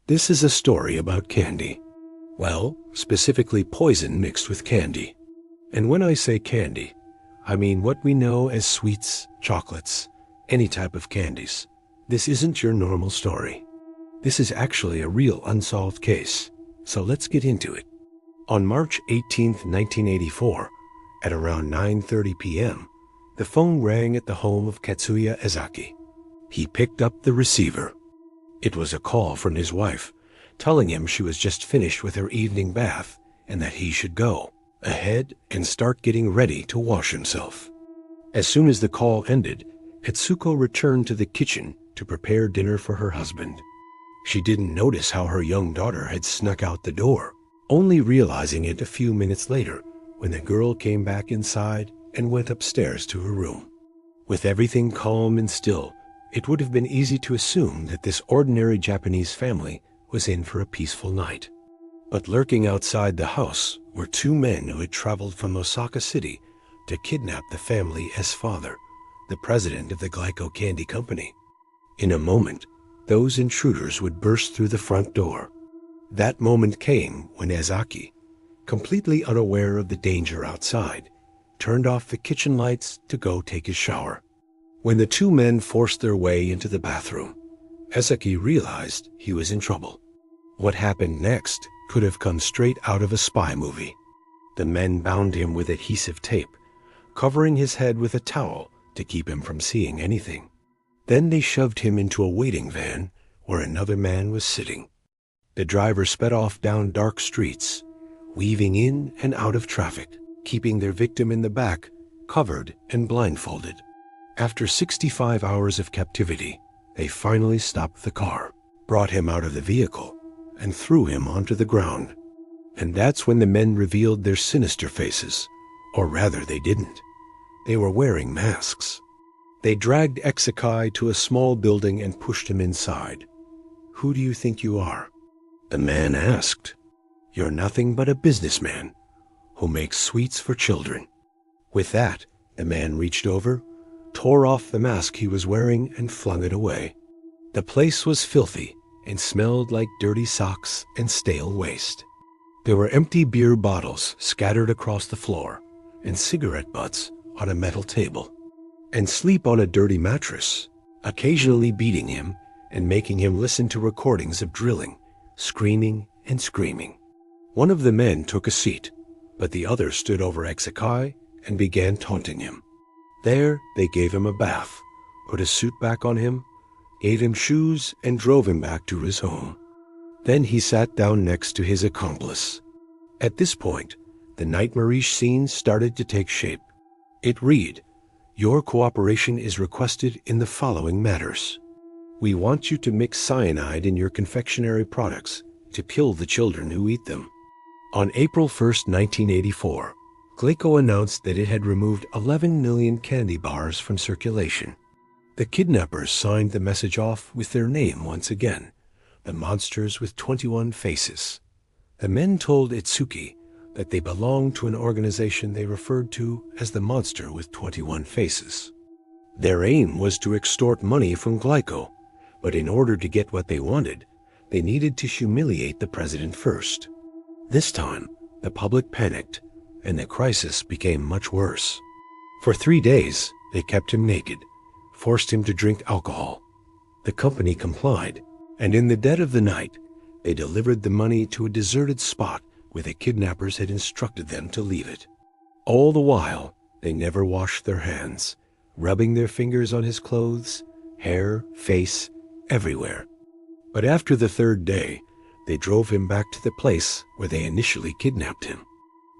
This is a story about candy. Well, specifically poison mixed with candy. And when I say candy, I mean what we know as sweets, chocolates, any type of candies. This isn't your normal story. This is actually a real unsolved case, so let's get into it. On March 18, 1984, at around 9:30 p.m., the phone rang at the home of Katsuya Ezaki. He picked up the receiver. It was a call from his wife, telling him she was just finished with her evening bath and that he should go ahead and start getting ready to wash himself. As soon as the call ended, Etsuko returned to the kitchen to prepare dinner for her husband. She didn't notice how her young daughter had snuck out the door, only realizing it a few minutes later when the girl came back inside and went upstairs to her room. With everything calm and still, it would have been easy to assume that this ordinary Japanese family was in for a peaceful night. But lurking outside the house were two men who had traveled from Osaka City to kidnap the family as father, the president of the Glyco Candy Company. In a moment, those intruders would burst through the front door. That moment came when Ezaki, completely unaware of the danger outside, turned off the kitchen lights to go take his shower. When the two men forced their way into the bathroom, Ezaki realized he was in trouble. What happened next could have come straight out of a spy movie. The men bound him with adhesive tape, covering his head with a towel to keep him from seeing anything. Then they shoved him into a waiting van where another man was sitting. The driver sped off down dark streets, weaving in and out of traffic, keeping their victim in the back, covered and blindfolded. After 65 hours of captivity, they finally stopped the car, brought him out of the vehicle, and threw him onto the ground. And that's when the men revealed their sinister faces, or rather they didn't. They were wearing masks. They dragged Exikai to a small building and pushed him inside. "Who do you think you are?" the man asked. "You're nothing but a businessman who makes sweets for children." With that, the man reached over, tore off the mask he was wearing, and flung it away. The place was filthy and smelled like dirty socks and stale waste. There were empty beer bottles scattered across the floor and cigarette butts on a metal table. And sleep on a dirty mattress, occasionally beating him and making him listen to recordings of drilling, screaming and screaming. One of the men took a seat, but the other stood over Exikai and began taunting him. There, they gave him a bath, put a suit back on him, gave him shoes, and drove him back to his home. Then he sat down next to his accomplice. At this point, the nightmarish scene started to take shape. It read, "Your cooperation is requested in the following matters. We want you to mix cyanide in your confectionery products to kill the children who eat them." On April 1st, 1984, Glyco announced that it had removed 11 million candy bars from circulation. The kidnappers signed the message off with their name once again, the monsters with 21 faces. The men told Itsuki that they belonged to an organization they referred to as the Monster with 21 Faces. Their aim was to extort money from Glyco, but in order to get what they wanted, they needed to humiliate the president first. This time, the public panicked, and the crisis became much worse. For 3 days, they kept him naked, forced him to drink alcohol. The company complied, and in the dead of the night, they delivered the money to a deserted spot where the kidnappers had instructed them to leave it. All the while, they never washed their hands, rubbing their fingers on his clothes, hair, face, everywhere. But after the third day, they drove him back to the place where they initially kidnapped him.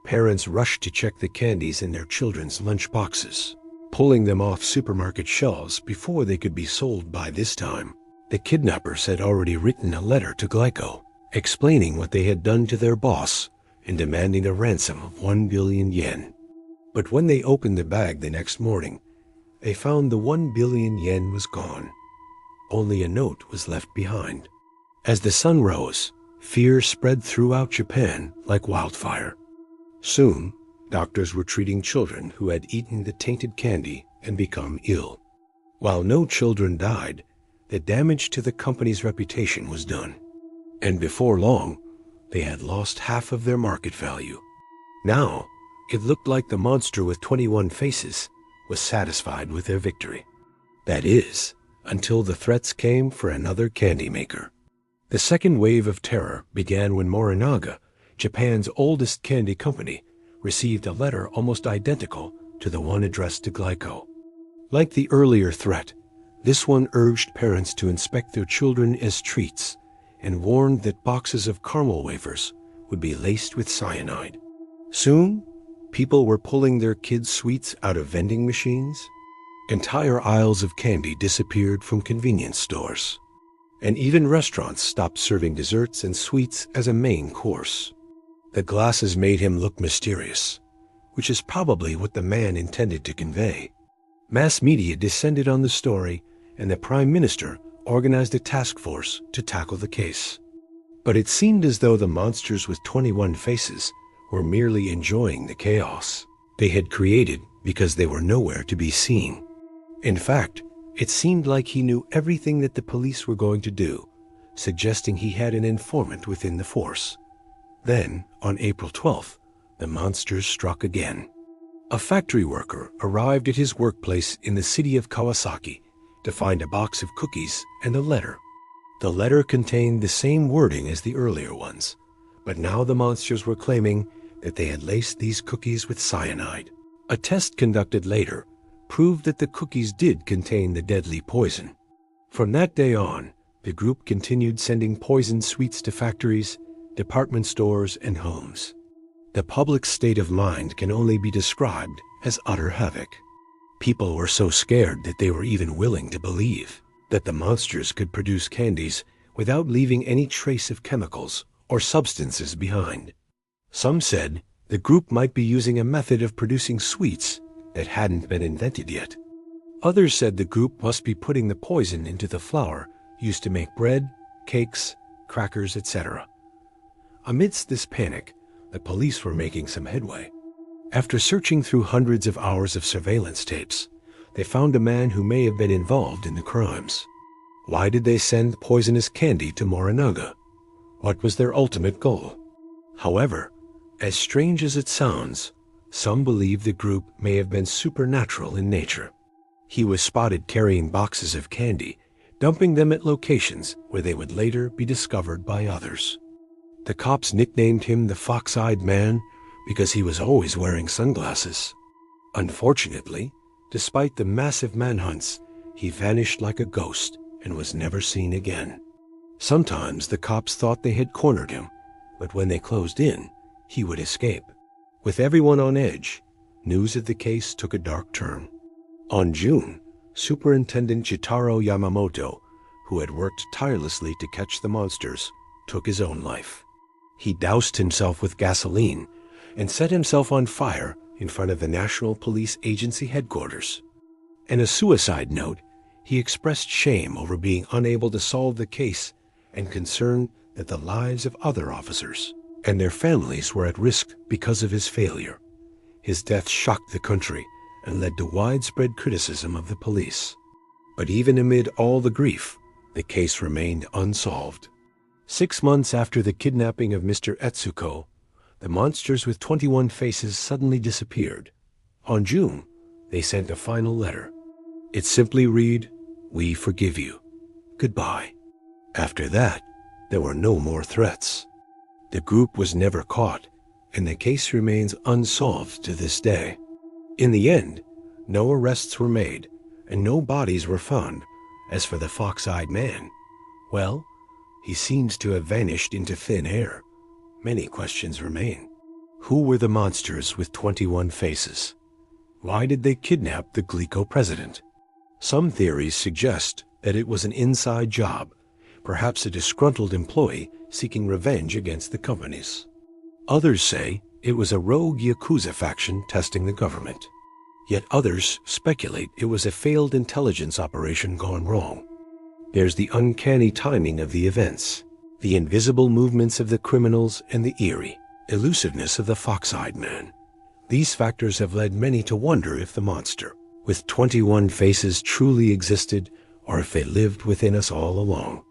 Parents rushed to check the candies in their children's lunch boxes, pulling them off supermarket shelves before they could be sold. By this time, the kidnappers had already written a letter to Glyco, explaining what they had done to their boss and demanding a ransom of 1 billion yen. But when they opened the bag the next morning, they found the 1 billion yen was gone. Only a note was left behind. As the sun rose, fear spread throughout Japan like wildfire. Soon, doctors were treating children who had eaten the tainted candy and become ill. While no children died, the damage to the company's reputation was done. And before long, they had lost half of their market value. Now, it looked like the monster with 21 faces was satisfied with their victory. That is, until the threats came for another candy maker. The second wave of terror began when Morinaga, Japan's oldest candy company, received a letter almost identical to the one addressed to Glyco. Like the earlier threat, this one urged parents to inspect their children as treats and warned that boxes of caramel wafers would be laced with cyanide. Soon, people were pulling their kids' sweets out of vending machines. Entire aisles of candy disappeared from convenience stores. And even restaurants stopped serving desserts and sweets as a main course. The glasses made him look mysterious, which is probably what the man intended to convey. Mass media descended on the story, and the Prime Minister organized a task force to tackle the case. But it seemed as though the monsters with 21 faces were merely enjoying the chaos they had created because they were nowhere to be seen. In fact, it seemed like he knew everything that the police were going to do, suggesting he had an informant within the force. Then, on April 12th, the monsters struck again. A factory worker arrived at his workplace in the city of Kawasaki to find a box of cookies and a letter. The letter contained the same wording as the earlier ones, but now the monsters were claiming that they had laced these cookies with cyanide. A test conducted later proved that the cookies did contain the deadly poison. From that day on, the group continued sending poisoned sweets to factories, department stores, and homes. The public's state of mind can only be described as utter havoc. People were so scared that they were even willing to believe that the monsters could produce candies without leaving any trace of chemicals or substances behind. Some said the group might be using a method of producing sweets that hadn't been invented yet. Others said the group must be putting the poison into the flour used to make bread, cakes, crackers, etc. Amidst this panic, the police were making some headway. After searching through hundreds of hours of surveillance tapes, they found a man who may have been involved in the crimes. Why did they send poisonous candy to Morinaga? What was their ultimate goal? However, as strange as it sounds, some believe the group may have been supernatural in nature. He was spotted carrying boxes of candy, dumping them at locations where they would later be discovered by others. The cops nicknamed him the Fox-Eyed Man because he was always wearing sunglasses. Unfortunately, despite the massive manhunts, he vanished like a ghost and was never seen again. Sometimes the cops thought they had cornered him, but when they closed in, he would escape. With everyone on edge, news of the case took a dark turn. On June, Superintendent Jitaro Yamamoto, who had worked tirelessly to catch the monsters, took his own life. He doused himself with gasoline and set himself on fire in front of the National Police Agency headquarters. In a suicide note, he expressed shame over being unable to solve the case and concern that the lives of other officers and their families were at risk because of his failure. His death shocked the country and led to widespread criticism of the police. But even amid all the grief, the case remained unsolved. 6 months after the kidnapping of Mr. Etsuko, the monsters with 21 faces suddenly disappeared. On June, they sent a final letter. It simply read, "We forgive you. Goodbye." After that, there were no more threats. The group was never caught, and the case remains unsolved to this day. In the end, no arrests were made, and no bodies were found. As for the Fox-Eyed Man, well, he seems to have vanished into thin air. Many questions remain. Who were the monsters with 21 faces? Why did they kidnap the Glico president? Some theories suggest that it was an inside job, perhaps a disgruntled employee seeking revenge against the companies. Others say it was a rogue Yakuza faction testing the government. Yet others speculate it was a failed intelligence operation gone wrong. There's the uncanny timing of the events, the invisible movements of the criminals, and the eerie elusiveness of the Fox-Eyed Man. These factors have led many to wonder if the monster with 21 faces truly existed or if they lived within us all along.